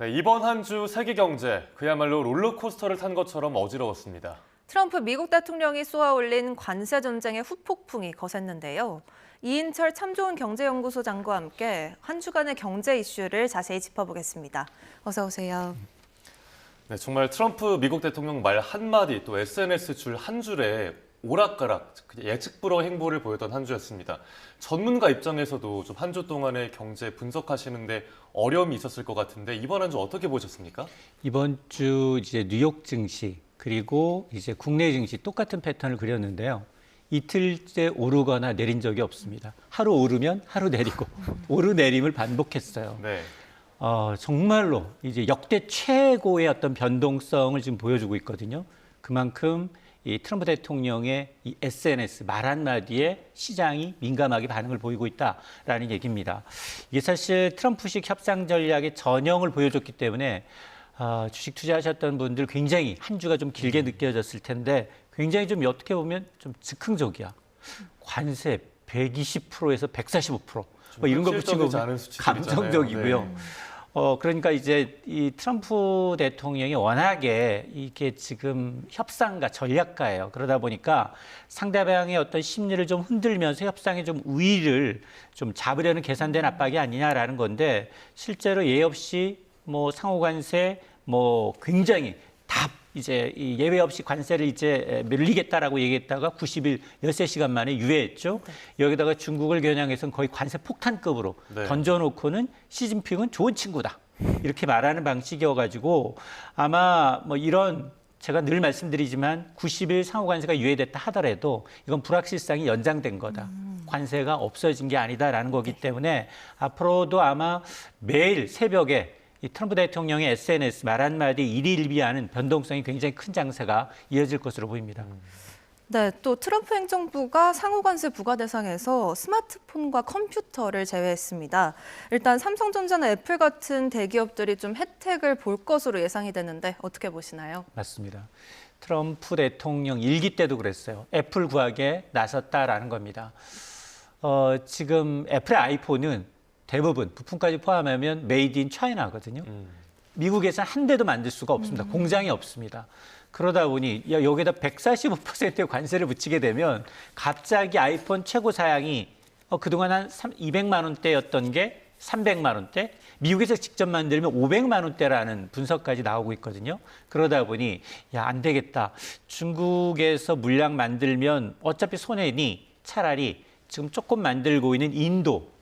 네, 이번 한 주 세계 경제 그야말로 롤러코스터를 탄 것처럼 어지러웠습니다. 트럼프 미국 대통령이 쏘아올린 관세 전쟁의 후폭풍이 거셌는데요. 이인철 참 좋은 경제연구소장과 함께 한 주간의 경제 이슈를 자세히 짚어보겠습니다. 어서 오세요. 네, 정말 트럼프 미국 대통령 말 한마디 또 SNS 줄 한 줄에 오락가락 예측 불허 행보를 보였던 한 주였습니다. 전문가 입장에서도 좀 한 주 동안의 경제 분석하시는데 어려움이 있었을 것 같은데 이번 한 주 어떻게 보셨습니까? 이번 주 이제 뉴욕 증시 그리고 이제 국내 증시 똑같은 패턴을 그렸는데요. 이틀째 오르거나 내린 적이 없습니다. 하루 오르면 하루 내리고 오르내림을 반복했어요. 네. 정말로 이제 역대 최고의 어떤 변동성을 지금 보여주고 있거든요. 그만큼 이 트럼프 대통령의 이 SNS 말 한마디에 시장이 민감하게 반응을 보이고 있다라는 얘기입니다. 이게 사실 트럼프식 협상 전략의 전형을 보여줬기 때문에 주식 투자하셨던 분들 굉장히 한 주가 좀 길게 느껴졌을 텐데 굉장히 좀 어떻게 보면 좀 즉흥적이야. 관세 120%에서 145%. 뭐 이런 거 붙이고 감정적이고요. 네. 그러니까 이제 이 트럼프 대통령이 워낙에 이게 지금 협상가, 전략가예요. 그러다 보니까 상대방의 어떤 심리를 좀 흔들면서 협상에 좀 우위를 좀 잡으려는 계산된 압박이 아니냐라는 건데 실제로 예의 없이 뭐 상호관세 뭐 굉장히 이제 예외 없이 관세를 이제 밀리겠다라고 얘기했다가 90일 13시간 만에 유예했죠. 여기다가 중국을 겨냥해서는 거의 관세 폭탄급으로 네. 던져놓고는 시진핑은 좋은 친구다. 이렇게 말하는 방식이어가지고 아마 뭐 이런 제가 늘 말씀드리지만 90일 상호관세가 유예됐다 하더라도 이건 불확실성이 연장된 거다. 관세가 없어진 게 아니다라는 거기 때문에 앞으로도 아마 매일 새벽에 이 트럼프 대통령의 SNS 말 한마디 일희일비하는 변동성이 굉장히 큰 장세가 이어질 것으로 보입니다. 네, 또 트럼프 행정부가 상호관세 부과 대상에서 스마트폰과 컴퓨터를 제외했습니다. 일단 삼성전자나 애플 같은 대기업들이 좀 혜택을 볼 것으로 예상이 되는데 어떻게 보시나요? 맞습니다. 트럼프 대통령 일기 때도 그랬어요. 애플 구하기에 나섰다라는 겁니다. 지금 애플의 아이폰은 대부분 부품까지 포함하면 메이드 인 차이나거든요. 미국에서 한 대도 만들 수가 없습니다. 공장이 없습니다. 그러다 보니 여기다 145%의 관세를 붙이게 되면 갑자기 아이폰 최고 사양이 그동안 한 200만 원대였던 게 300만 원대, 미국에서 직접 만들면 500만 원대라는 분석까지 나오고 있거든요. 그러다 보니 안 되겠다. 중국에서 물량 만들면 어차피 손해니 차라리 지금 조금 만들고 있는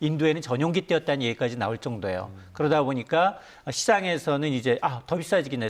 인도에는 전용기 떼었다는 얘기까지 나올 정도예요. 그러다 보니까 시장에서는 이제 더 비싸지겠네,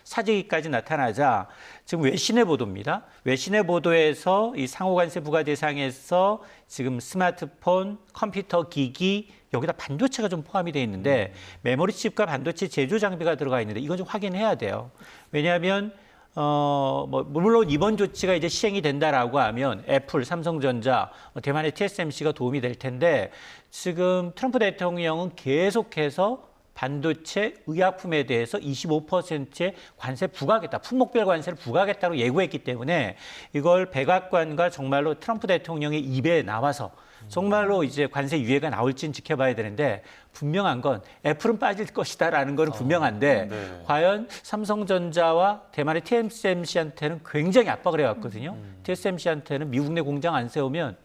사재기까지 나타나자 지금 외신의 보도입니다. 외신의 보도에서 이 상호관세 부과 대상에서 지금 스마트폰, 컴퓨터 기기 여기다 반도체가 좀 포함이 되어 있는데 메모리 칩과 반도체 제조 장비가 들어가 있는데 이건 좀 확인해야 돼요. 왜냐하면 물론 이번 조치가 이제 시행이 된다라고 하면 애플, 삼성전자, 대만의 TSMC가 도움이 될 텐데 지금 트럼프 대통령은 계속해서 반도체, 의약품에 대해서 25%의 관세 부과하겠다, 품목별 관세를 부과하겠다고 예고했기 때문에 이걸 백악관과 정말로 트럼프 대통령의 입에 나와서 정말로 이제 관세 유예가 나올지는 지켜봐야 되는데 분명한 건 애플은 빠질 것이다라는 건 분명한데 네. 과연 삼성전자와 대만의 TSMC한테는 굉장히 압박을 해왔거든요. TSMC한테는 미국 내 공장 안 세우면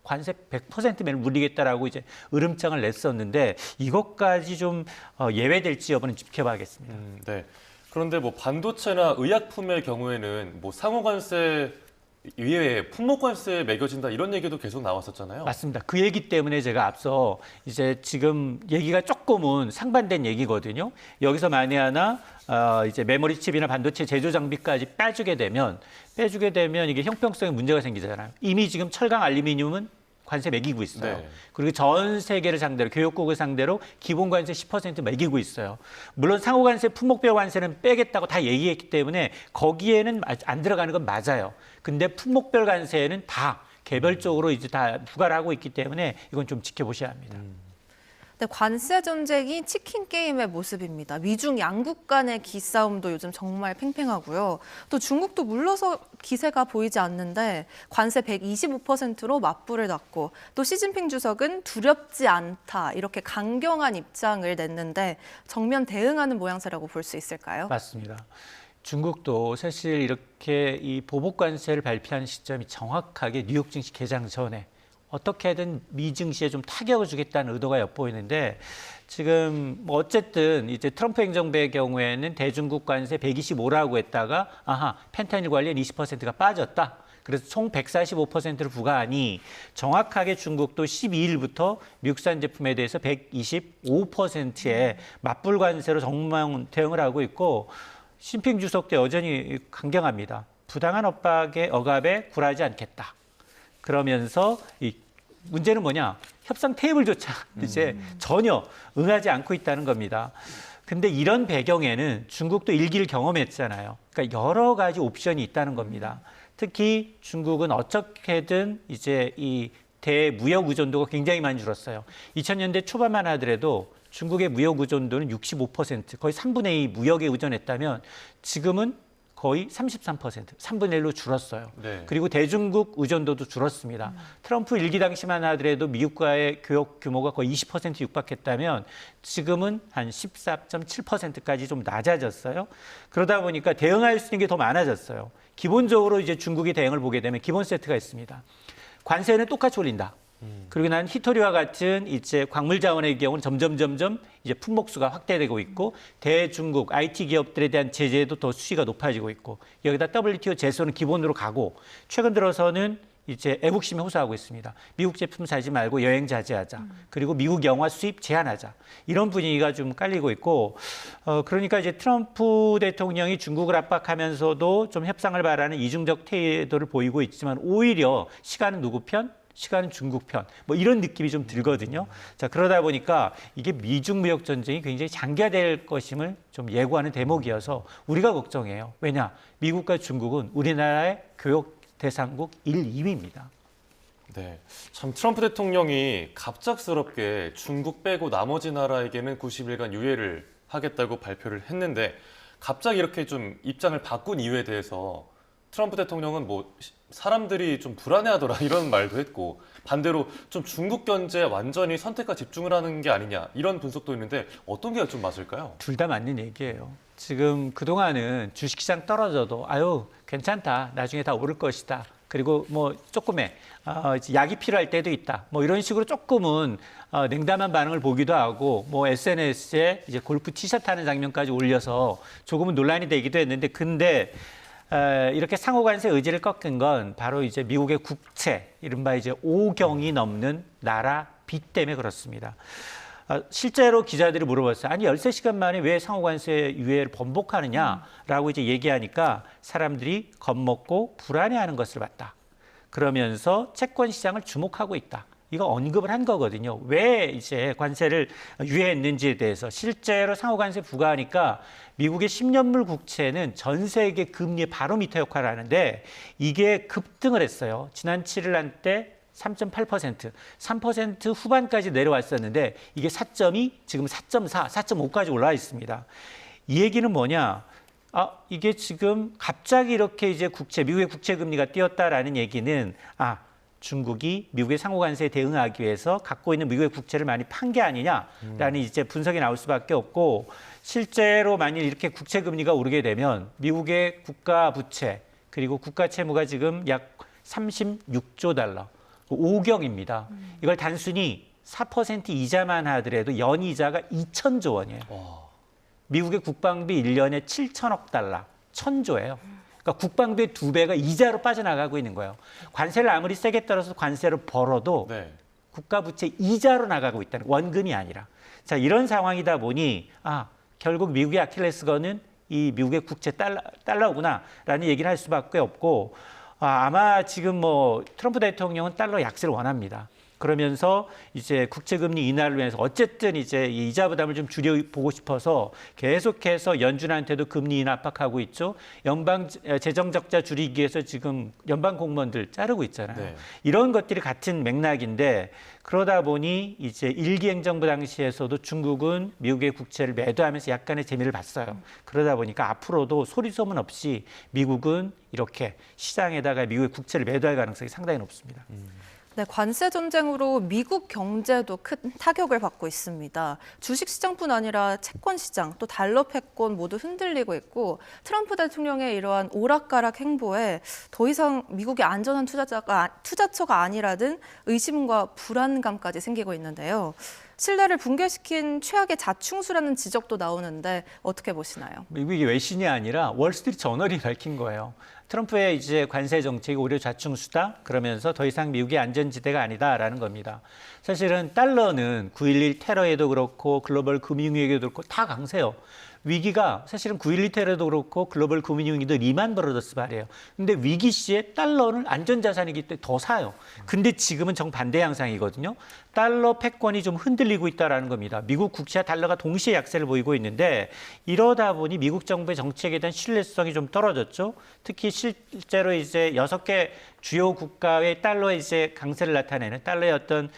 관세 100%를 물리겠다라고 이제 으름장을 냈었는데 이것까지 좀 예외될지 여부는 지켜봐야겠습니다. 네. 그런데 뭐 반도체나 의약품의 경우에는 뭐 상호관세 이외에 품목관세에 매겨진다 이런 얘기도 계속 나왔었잖아요. 맞습니다. 그 얘기 때문에 제가 앞서 이제 지금 얘기가 조금은 상반된 얘기거든요. 여기서 만에 하나 이제 메모리 칩이나 반도체 제조 장비까지 빼주게 되면 이게 형평성에 문제가 생기잖아요. 이미 지금 철강, 알루미늄은 관세 매기고 있어요. 네. 그리고 전 세계를 상대로 교역국을 상대로 기본 관세 10% 매기고 있어요. 물론 상호 관세, 품목별 관세는 빼겠다고 다 얘기했기 때문에 거기에는 안 들어가는 건 맞아요. 근데 품목별 관세에는 다 개별적으로 이제 다 부과를 하고 있기 때문에 이건 좀 지켜보셔야 합니다. 네, 관세 전쟁이 치킨 게임의 모습입니다. 미중 양국 간의 기싸움도 요즘 정말 팽팽하고요. 또 중국도 물러서 기세가 보이지 않는데 관세 125%로 맞불을 놨고 또 시진핑 주석은 두렵지 않다 이렇게 강경한 입장을 냈는데 정면 대응하는 모양새라고 볼 수 있을까요? 맞습니다. 중국도 사실 이렇게 이 보복 관세를 발표한 시점이 정확하게 뉴욕 증시 개장 전에 어떻게든 미 증시에 좀 타격을 주겠다는 의도가 엿보이는데 지금 뭐 어쨌든 이제 트럼프 행정부의 경우에는 대중국 관세 125라고 했다가 펜타닐 관련 20%가 빠졌다. 그래서 총 145%를 부과하니 정확하게 중국도 12일부터 미국산 제품에 대해서 125%의 맞불 관세로 정말 대응을 하고 있고 시진핑 주석도 여전히 강경합니다. 부당한 억압에 굴하지 않겠다. 그러면서 이 문제는 뭐냐? 협상 테이블조차 이제 전혀 응하지 않고 있다는 겁니다. 근데 이런 배경에는 중국도 일기를 경험했잖아요. 그러니까 여러 가지 옵션이 있다는 겁니다. 특히 중국은 어떻게든 이제 이 대무역 의존도가 굉장히 많이 줄었어요. 2000년대 초반만 하더라도 중국의 무역 의존도는 65%, 거의 3분의 2 무역에 의존했다면 지금은 거의 33%, 3분의 1로 줄었어요. 네. 그리고 대중국 의존도도 줄었습니다. 트럼프 일기 당시만 하더라도 미국과의 교역 규모가 거의 20% 육박했다면 지금은 한 14.7%까지 좀 낮아졌어요. 그러다 보니까 대응할 수 있는 게 더 많아졌어요. 기본적으로 이제 중국이 대응을 보게 되면 기본 세트가 있습니다. 관세는 똑같이 올린다. 그리고 난 히토리와 같은 이제 광물 자원의 경우는 점점 이제 품목수가 확대되고 있고 대중국 IT 기업들에 대한 제재도 더 수위가 높아지고 있고 여기다 WTO 제소는 기본으로 가고 최근 들어서는 이제 애국심에 호소하고 있습니다. 미국 제품 사지 말고 여행 자제하자. 그리고 미국 영화 수입 제한하자. 이런 분위기가 좀 깔리고 있고 그러니까 이제 트럼프 대통령이 중국을 압박하면서도 좀 협상을 바라는 이중적 태도를 보이고 있지만 오히려 시간은 누구 편? 시간은 중국 편, 뭐 이런 느낌이 좀 들거든요. 자, 그러다 보니까 이게 미중 무역 전쟁이 굉장히 장기화될 것임을 좀 예고하는 대목이어서 우리가 걱정해요. 왜냐? 미국과 중국은 우리나라의 교역 대상국 1, 2위입니다. 네, 참 트럼프 대통령이 갑작스럽게 중국 빼고 나머지 나라에게는 90일간 유예를 하겠다고 발표를 했는데 갑자기 이렇게 좀 입장을 바꾼 이유에 대해서 트럼프 대통령은 뭐 사람들이 좀 불안해하더라 이런 말도 했고 반대로 좀 중국 견제에 완전히 선택과 집중을 하는 게 아니냐 이런 분석도 있는데 어떤 게 좀 맞을까요? 둘 다 맞는 얘기예요. 지금 그동안은 주식시장 떨어져도 아유 괜찮다 나중에 다 오를 것이다. 그리고 뭐 조금의 약이 필요할 때도 있다. 뭐 이런 식으로 조금은 냉담한 반응을 보기도 하고 뭐 SNS에 이제 골프 티셔츠 하는 장면까지 올려서 조금은 논란이 되기도 했는데 근데 이렇게 상호관세 의지를 꺾은 건 바로 이제 미국의 국채, 이른바 이제 5경이 넘는 나라 빚 때문에 그렇습니다. 실제로 기자들이 물어봤어요. 아니 13시간 만에 왜 상호관세 유예를 번복하느냐라고 이제 얘기하니까 사람들이 겁먹고 불안해하는 것을 봤다. 그러면서 채권 시장을 주목하고 있다. 이거 언급을 한 거거든요. 왜 이제 관세를 유예했는지에 대해서 실제로 상호관세 부과하니까 미국의 10년물 국채는 전 세계 금리의 바로미터 역할을 하는데 이게 급등을 했어요. 지난 7일 한때 3.8%, 3% 후반까지 내려왔었는데 이게 4.2, 지금 4.4, 4.5까지 올라와 있습니다. 이 얘기는 뭐냐? 이게 지금 갑자기 이렇게 이제 미국의 국채 금리가 뛰었다라는 얘기는 중국이 미국의 상호관세에 대응하기 위해서 갖고 있는 미국의 국채를 많이 판 게 아니냐라는 이제 분석이 나올 수밖에 없고 실제로 만일 이렇게 국채 금리가 오르게 되면 미국의 국가 부채 그리고 국가 채무가 지금 약 36조 달러, 5경입니다. 이걸 단순히 4% 이자만 하더라도 연이자가 2천조 원이에요. 미국의 국방비 1년에 7천억 달러, 1,000조예요. 그러니까 국방비의 2배가 이자로 빠져나가고 있는 거예요. 관세를 아무리 세게 떨어서 관세를 벌어도 네. 국가 부채 이자로 나가고 있다는 원금이 아니라. 자, 이런 상황이다 보니 결국 미국의 아킬레스건은 이 미국의 국채 달러구나라는 얘기를 할 수밖에 없고 아마 지금 뭐 트럼프 대통령은 달러 약세를 원합니다. 그러면서 이제 국채금리 인하를 위해서 어쨌든 이제 이 이자 부담을 좀 줄여보고 싶어서 계속해서 연준한테도 금리 인하 압박하고 있죠. 연방 재정 적자 줄이기 위해서 지금 연방 공무원들 자르고 있잖아요. 네. 이런 것들이 같은 맥락인데 그러다 보니 이제 일기 행정부 당시에서도 중국은 미국의 국채를 매도하면서 약간의 재미를 봤어요. 그러다 보니까 앞으로도 소리 소문 없이 미국은 이렇게 시장에다가 미국의 국채를 매도할 가능성이 상당히 높습니다. 네, 관세 전쟁으로 미국 경제도 큰 타격을 받고 있습니다. 주식 시장뿐 아니라 채권 시장, 또 달러 패권 모두 흔들리고 있고 트럼프 대통령의 이러한 오락가락 행보에 더 이상 미국이 안전한 투자처가 아니라는 의심과 불안감까지 생기고 있는데요. 신뢰를 붕괴시킨 최악의 자충수라는 지적도 나오는데 어떻게 보시나요? 미국이 외신이 아니라 월스트리트 저널이 밝힌 거예요. 트럼프의 이제 관세 정책이 오히려 좌충수다. 그러면서 더 이상 미국이 안전지대가 아니다라는 겁니다. 사실은 달러는 9.11 테러에도 그렇고 글로벌 금융위기에도 그렇고 다 강세요. 위기가 사실은 9.12 테러도 그렇고 글로벌 금융위기도 리만 브러더스 말이에요. 근데 위기 시에 달러는 안전자산이기 때문에 더 사요. 근데 지금은 정반대 양상이거든요. 달러 패권이 좀 흔들리고 있다는 겁니다. 미국 국채와 달러가 동시에 약세를 보이고 있는데 이러다 보니 미국 정부의 정책에 대한 신뢰성이 좀 떨어졌죠. 특히 실제로 이제 6개 주요 국가의 달러의 이제 강세를 나타내는 달러의 어떤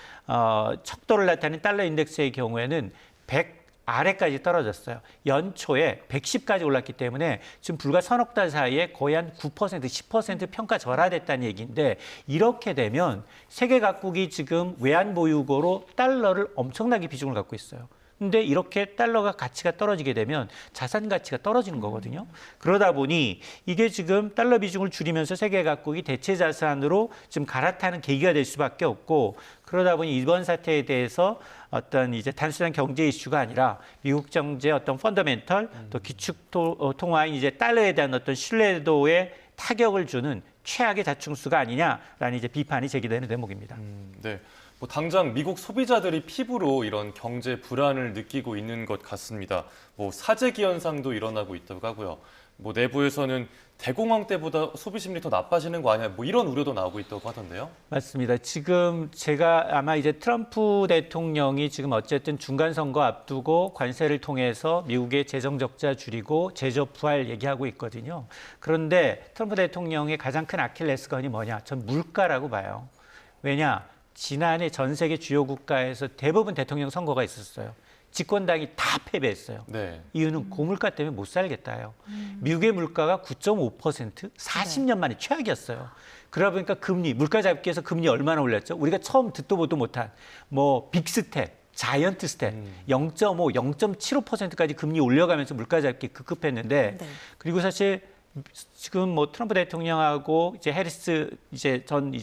척도를 나타내는 달러 인덱스의 경우에는 100 아래까지 떨어졌어요. 연초에 110까지 올랐기 때문에 지금 불과 서너 달 사이에 거의 한 9%, 10% 평가 절하됐다는 얘기인데 이렇게 되면 세계 각국이 지금 외환 보유고로 달러를 엄청나게 비중을 갖고 있어요. 근데 이렇게 달러가 가치가 떨어지게 되면 자산 가치가 떨어지는 거거든요. 그러다 보니 이게 지금 달러 비중을 줄이면서 세계 각국이 대체 자산으로 지금 갈아타는 계기가 될 수밖에 없고 그러다 보니 이번 사태에 대해서 어떤 이제 단순한 경제 이슈가 아니라 미국 정제의 어떤 펀더멘털 또 기축 통화인 이제 달러에 대한 어떤 신뢰도에 타격을 주는 최악의 자충수가 아니냐라는 이제 비판이 제기되는 대목입니다. 네. 뭐 당장 미국 소비자들이 피부로 이런 경제 불안을 느끼고 있는 것 같습니다. 뭐 사재기 현상도 일어나고 있다고 하고요. 뭐 내부에서는 대공황 때보다 소비 심리 더 나빠지는 거 아니야? 뭐 이런 우려도 나오고 있다고 하던데요. 맞습니다. 지금 제가 아마 이제 트럼프 대통령이 지금 어쨌든 중간 선거 앞두고 관세를 통해서 미국의 재정 적자 줄이고 제조 부활 얘기하고 있거든요. 그런데 트럼프 대통령의 가장 큰 아킬레스건이 뭐냐? 전 물가라고 봐요. 왜냐? 지난해 전 세계 주요 국가에서 대부분 대통령 선거가 있었어요. 집권당이 다 패배했어요. 네. 이유는 고물가 때문에 못 살겠다요. 미국의 물가가 9.5%, 40년 만에 최악이었어요. 그러다 보니까 금리, 물가 잡기 위해서 금리 얼마나 올렸죠? 우리가 처음 듣도 보도 못한 뭐 빅스텝, 자이언트 스텝, 0.5, 0.75%까지 금리 올려가면서 물가 잡기 급급했는데 네. 그리고 사실 지금 뭐 트럼프 대통령하고 이제 해리스 전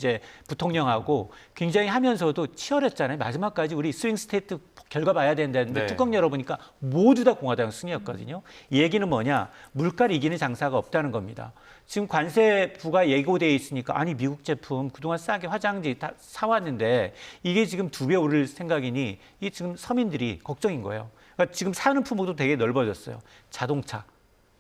부통령하고 굉장히 하면서도 치열했잖아요. 마지막까지 우리 스윙 스테이트 결과 봐야 된다는데 네. 뚜껑 열어보니까 모두 다 공화당 승리였거든요. 이 얘기는 뭐냐? 물가를 이기는 장사가 없다는 겁니다. 지금 관세부가 예고돼 있으니까 아니 미국 제품 그동안 싸게 화장지 다 사왔는데 이게 지금 2배 오를 생각이니 이게 지금 서민들이 걱정인 거예요. 그러니까 지금 사는 품목도 되게 넓어졌어요. 자동차.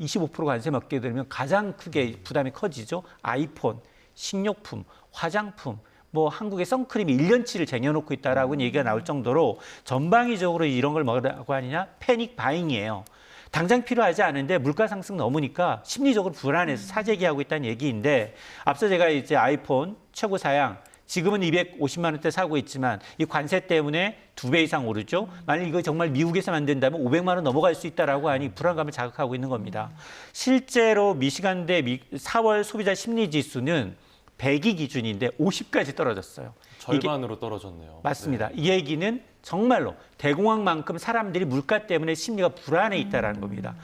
25% 관세 먹게 되면 가장 크게 부담이 커지죠. 아이폰, 식료품, 화장품, 뭐 한국의 선크림이 1년치를 쟁여놓고 있다라고 얘기가 나올 정도로 전방위적으로 이런 걸 뭐라고 하느냐? 패닉 바잉이에요. 당장 필요하지 않은데 물가 상승 넘으니까 심리적으로 불안해서 사재기하고 있다는 얘기인데 앞서 제가 이제 아이폰 최고 사양 지금은 250만 원대 사고 있지만 이 관세 때문에 2배 이상 오르죠. 만약 이거 정말 미국에서 만든다면 500만 원 넘어갈 수 있다라고 하니 불안감을 자극하고 있는 겁니다. 실제로 미시간대 4월 소비자 심리 지수는 100이 기준인데 50까지 떨어졌어요. 절반으로 떨어졌네요. 맞습니다. 이 얘기는 정말로 대공황만큼 사람들이 물가 때문에 심리가 불안해 있다는 겁니다.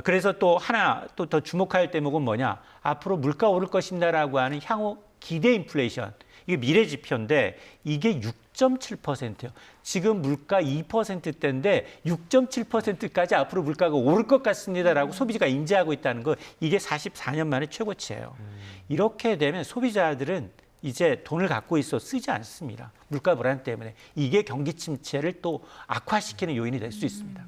그래서 또 하나 또 더 주목할 대목은 뭐냐? 앞으로 물가 오를 것입니다라고 하는 향후 기대 인플레이션. 이게 미래 지표인데 이게 6.7%예요. 지금 물가 2%대인데 6.7%까지 앞으로 물가가 오를 것 같습니다라고 소비자가 인지하고 있다는 거 이게 44년 만에 최고치예요. 이렇게 되면 소비자들은 이제 돈을 갖고 있어 쓰지 않습니다. 물가 불안 때문에. 이게 경기 침체를 또 악화시키는 요인이 될 수 있습니다.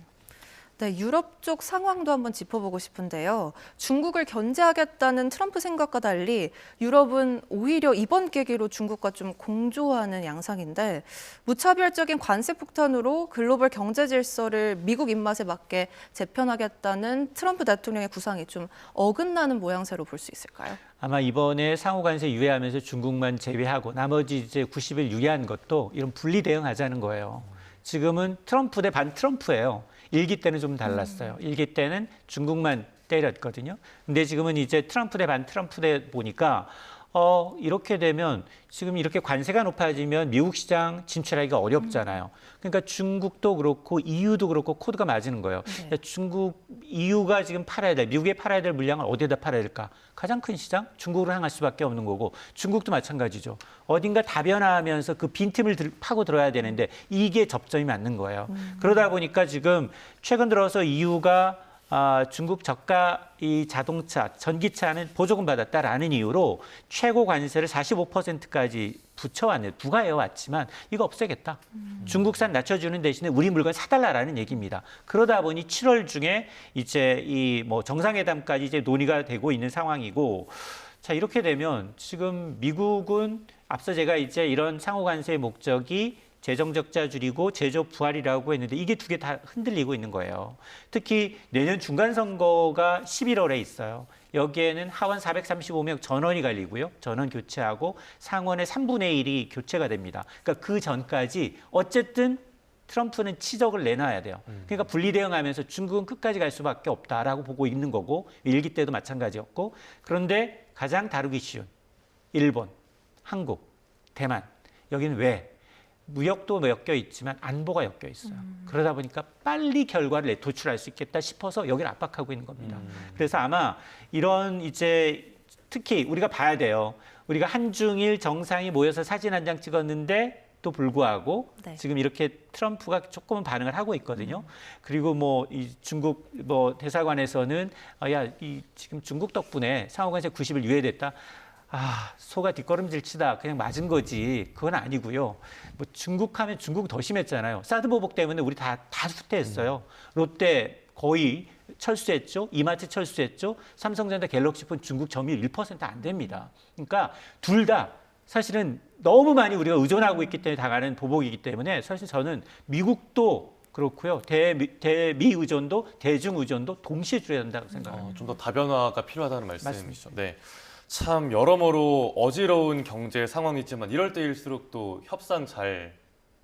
네, 유럽 쪽 상황도 한번 짚어보고 싶은데요. 중국을 견제하겠다는 트럼프 생각과 달리 유럽은 오히려 이번 계기로 중국과 좀 공조하는 양상인데 무차별적인 관세 폭탄으로 글로벌 경제 질서를 미국 입맛에 맞게 재편하겠다는 트럼프 대통령의 구상이 좀 어긋나는 모양새로 볼 수 있을까요? 아마 이번에 상호 관세 유예하면서 중국만 제외하고 나머지 이제 90일 유예한 것도 이런 분리 대응하자는 거예요. 지금은 트럼프 대 반 트럼프예요. 일기 때는 좀 달랐어요. 일기 때는 중국만 때렸거든요. 근데 지금은 이제 트럼프 대 반 트럼프 대 보니까 이렇게 되면 지금 이렇게 관세가 높아지면 미국 시장 진출하기가 어렵잖아요. 그러니까 중국도 그렇고 EU도 그렇고 코드가 맞는 거예요. 네. 중국, EU가 지금 팔아야 될, 미국에 팔아야 될 물량을 어디에다 팔아야 될까? 가장 큰 시장? 중국으로 향할 수밖에 없는 거고 중국도 마찬가지죠. 어딘가 다변화하면서 그 빈틈을 파고 들어야 되는데 이게 접점이 맞는 거예요. 그러다 보니까 지금 최근 들어서 EU가 중국 저가 이 자동차, 전기차는 보조금 받았다라는 이유로 최고 관세를 45%까지 붙여왔네, 부과해 왔지만 이거 없애겠다. 중국산 낮춰주는 대신에 우리 물건 사달라라는 얘기입니다. 그러다 보니 7월 중에 이제 이 뭐 정상회담까지 이제 논의가 되고 있는 상황이고, 자 이렇게 되면 지금 미국은 앞서 제가 이제 이런 상호 관세의 목적이 재정 적자 줄이고 제조 부활이라고 했는데 이게 두 개 다 흔들리고 있는 거예요. 특히 내년 중간 선거가 11월에 있어요. 여기에는 하원 435명 전원이 갈리고요. 전원 교체하고 상원의 3분의 1이 교체가 됩니다. 그러니까 그 전까지 어쨌든 트럼프는 치적을 내놔야 돼요. 그러니까 분리 대응하면서 중국은 끝까지 갈 수밖에 없다라고 보고 있는 거고, 일기 때도 마찬가지였고, 그런데 가장 다루기 쉬운 일본, 한국, 대만, 여기는 왜? 무역도 엮여 있지만 안보가 엮여 있어요. 그러다 보니까 빨리 결과를 도출할 수 있겠다 싶어서 여기를 압박하고 있는 겁니다. 그래서 아마 이런 이제 특히 우리가 봐야 돼요. 우리가 한중일 정상이 모여서 사진 한 장 찍었는데 또 불구하고 네. 지금 이렇게 트럼프가 조금은 반응을 하고 있거든요. 그리고 뭐 이 중국 뭐 대사관에서는 이 지금 중국 덕분에 상호관세 90일 유예됐다. 소가 뒷걸음질 치다 그냥 맞은 거지. 그건 아니고요. 뭐 중국 하면 중국 더 심했잖아요. 사드 보복 때문에 우리 다 후퇴했어요. 롯데 거의 철수했죠. 이마트 철수했죠. 삼성전자 갤럭시폰 중국 점유율 1% 안 됩니다. 그러니까 둘 다 사실은 너무 많이 우리가 의존하고 있기 때문에 당하는 보복이기 때문에 사실 저는 미국도 그렇고요. 대미 의존도 대중 의존도 동시에 줄여야 된다고 생각합니다. 좀 더 다변화가 필요하다는 말씀이시죠. 맞습니다. 네. 참 여러모로 어지러운 경제 상황이지만 이럴 때일수록 또 협상 잘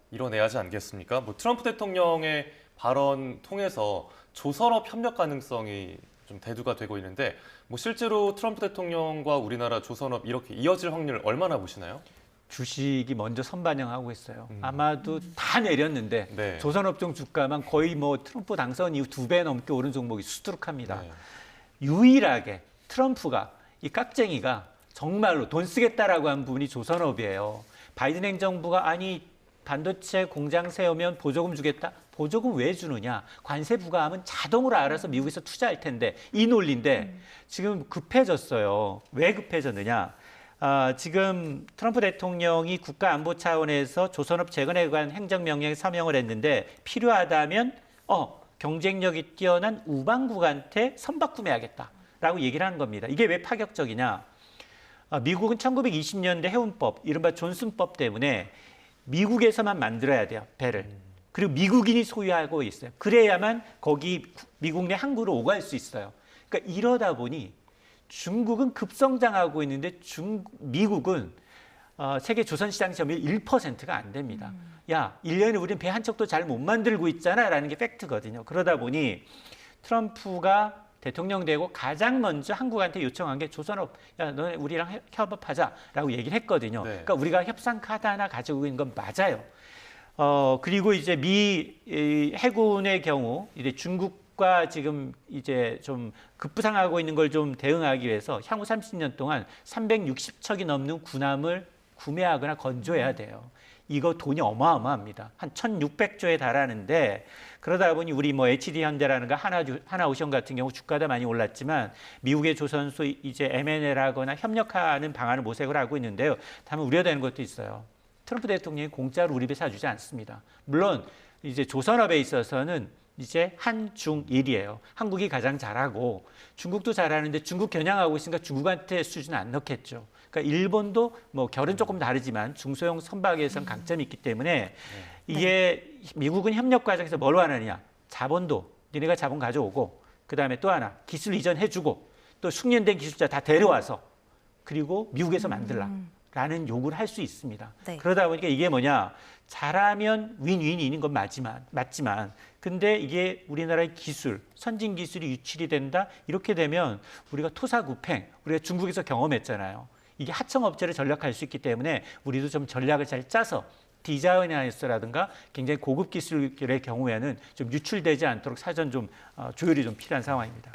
이뤄내야 하지 않겠습니까? 뭐 트럼프 대통령의 발언 통해서 조선업 협력 가능성이 좀 대두가 되고 있는데 뭐 실제로 트럼프 대통령과 우리나라 조선업 이렇게 이어질 확률 얼마나 보시나요? 주식이 먼저 선반영하고 있어요. 아마도 다 내렸는데 네. 조선업종 주가만 거의 뭐 트럼프 당선 이후 2배 넘게 오른 종목이 수두룩합니다. 네. 유일하게 트럼프가 이 깍쟁이가 정말로 돈 쓰겠다라고 한 부분이 조선업이에요. 바이든 행정부가 아니 반도체 공장 세우면 보조금 주겠다. 보조금 왜 주느냐? 관세 부과하면 자동으로 알아서 미국에서 투자할 텐데 이 논리인데 지금 급해졌어요. 왜 급해졌느냐? 지금 트럼프 대통령이 국가안보 차원에서 조선업 재건에 관한 행정명령에 서명을 했는데 필요하다면 경쟁력이 뛰어난 우방국한테 선박 구매하겠다라고 얘기를 하는 겁니다. 이게 왜 파격적이냐? 미국은 1920년대 해운법, 이른바 존슨법 때문에 미국에서만 만들어야 돼요, 배를. 그리고 미국인이 소유하고 있어요. 그래야만 거기 미국 내 항구로 오갈 수 있어요. 그러니까 이러다 보니 중국은 급성장하고 있는데 미국은 세계 조선시장 점유율 1%가 안 됩니다. 야, 1년에 우리는 배 한 척도 잘 못 만들고 있잖아 라는 게 팩트거든요. 그러다 보니 트럼프가 대통령 되고 가장 먼저 한국한테 요청한 게 조선업, 야, 너네 우리랑 협업하자라고 얘기를 했거든요. 네. 그러니까 우리가 협상 카드 하나 가지고 있는 건 맞아요. 그리고 이제 미 해군의 경우 이제 중국과 지금 이제 좀 급부상하고 있는 걸 좀 대응하기 위해서 향후 30년 동안 360척이 넘는 군함을 구매하거나 건조해야 돼요. 이거 돈이 어마어마합니다. 한 1,600조에 달하는데 그러다 보니 우리 뭐 HD 현대라는가 하나오션 같은 경우 주가도 많이 올랐지만 미국의 조선소 이제 M&A하거나 협력하는 방안을 모색을 하고 있는데요. 다만 우려되는 것도 있어요. 트럼프 대통령이 공짜로 우리 배 사주지 않습니다. 물론 이제 조선업에 있어서는 이제 한중일이에요. 한국이 가장 잘하고 중국도 잘하는데 중국 겨냥하고 있으니까 중국한테 수준 안 넣겠죠. 그러니까 일본도 뭐 결은 조금 다르지만 중소형 선박에선 강점이 있기 때문에 이게 미국은 협력 과정에서 뭘 원하느냐. 자본도 니네가 자본 가져오고 그다음에 또 하나 기술 이전해주고 또 숙련된 기술자 다 데려와서 그리고 미국에서 만들라라는 요구를 할 수 있습니다. 네. 그러다 보니까 이게 뭐냐. 잘하면 윈윈인 건 맞지만 근데 이게 우리나라의 기술, 선진 기술이 유출이 된다. 이렇게 되면 우리가 토사구팽, 우리가 중국에서 경험했잖아요. 이게 하청업체를 전략할 수 있기 때문에 우리도 좀 전략을 잘 짜서 디자인하였라든가 굉장히 고급 기술의 경우에는 좀 유출되지 않도록 사전 좀 조율이 좀 필요한 상황입니다.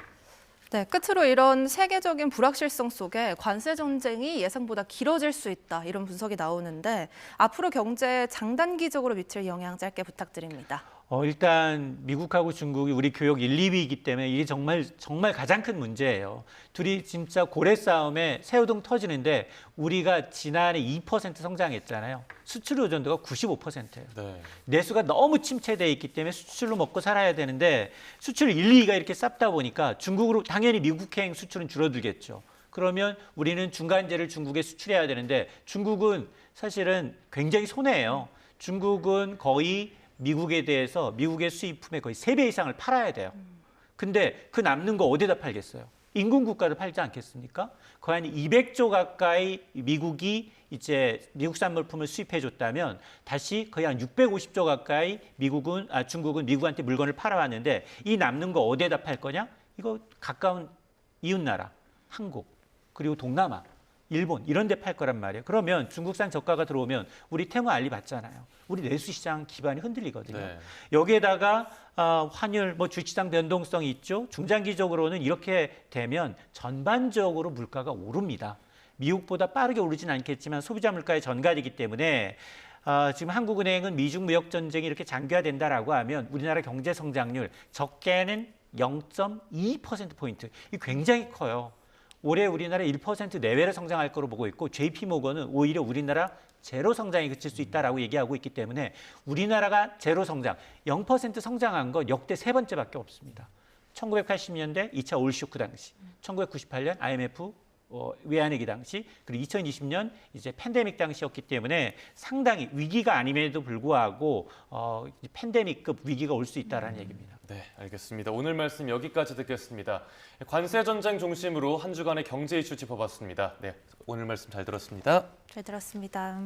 네, 끝으로 이런 세계적인 불확실성 속에 관세 전쟁이 예상보다 길어질 수 있다 이런 분석이 나오는데 앞으로 경제에 장단기적으로 미칠 영향 짧게 부탁드립니다. 일단 미국하고 중국이 우리 교역 1, 2위이기 때문에 이게 정말 가장 큰 문제예요. 둘이 진짜 고래 싸움에 새우등 터지는데 우리가 지난해 2% 성장했잖아요. 수출 의존도가 95%예요. 네. 내수가 너무 침체되어 있기 때문에 수출로 먹고 살아야 되는데 수출 1, 2위가 이렇게 쌌다 보니까 중국으로 당연히 미국행 수출은 줄어들겠죠. 그러면 우리는 중간재를 중국에 수출해야 되는데 중국은 사실은 굉장히 손해예요. 중국은 거의 미국에 대해서 미국의 수입품의 거의 3배 이상을 팔아야 돼요. 근데 그 남는 거 어디다 팔겠어요? 인근 국가를 팔지 않겠습니까? 거의 한 200조 가까이 미국이 이제 미국산 물품을 수입해 줬다면 다시 거의 한 650조 가까이 중국은 미국한테 물건을 팔아왔는데 이 남는 거 어디에다 팔 거냐? 이거 가까운 이웃나라, 한국, 그리고 동남아, 일본 이런 데 팔 거란 말이에요. 그러면 중국산 저가가 들어오면 우리 테무 알리 받잖아요. 우리 내수시장 기반이 흔들리거든요. 네. 여기에다가 환율, 주시장 변동성이 있죠. 중장기적으로는 이렇게 되면 전반적으로 물가가 오릅니다. 미국보다 빠르게 오르진 않겠지만 소비자 물가에 전가되기 때문에 지금 한국은행은 미중 무역 전쟁이 이렇게 장기화된다라고 하면 우리나라 경제 성장률 적게는 0.2%포인트. 이게 굉장히 커요. 올해 우리나라 1% 내외로 성장할 거로 보고 있고 JP모건은 오히려 우리나라 제로 성장에 그칠 수 있다라고 얘기하고 있기 때문에 우리나라가 제로 성장, 0% 성장한 건 역대 3번째밖에 없습니다. 1980년대 2차 올 쇼크 당시, 1998년 IMF 외환위기 당시, 그리고 2020년 이제 팬데믹 당시였기 때문에 상당히 위기가 아님에도 불구하고 팬데믹급 위기가 올 수 있다라는 얘기입니다. 네, 알겠습니다. 오늘 말씀 여기까지 듣겠습니다. 관세 전쟁 중심으로 한 주간의 경제 이슈 짚어봤습니다. 네, 오늘 말씀 잘 들었습니다. 잘 들었습니다.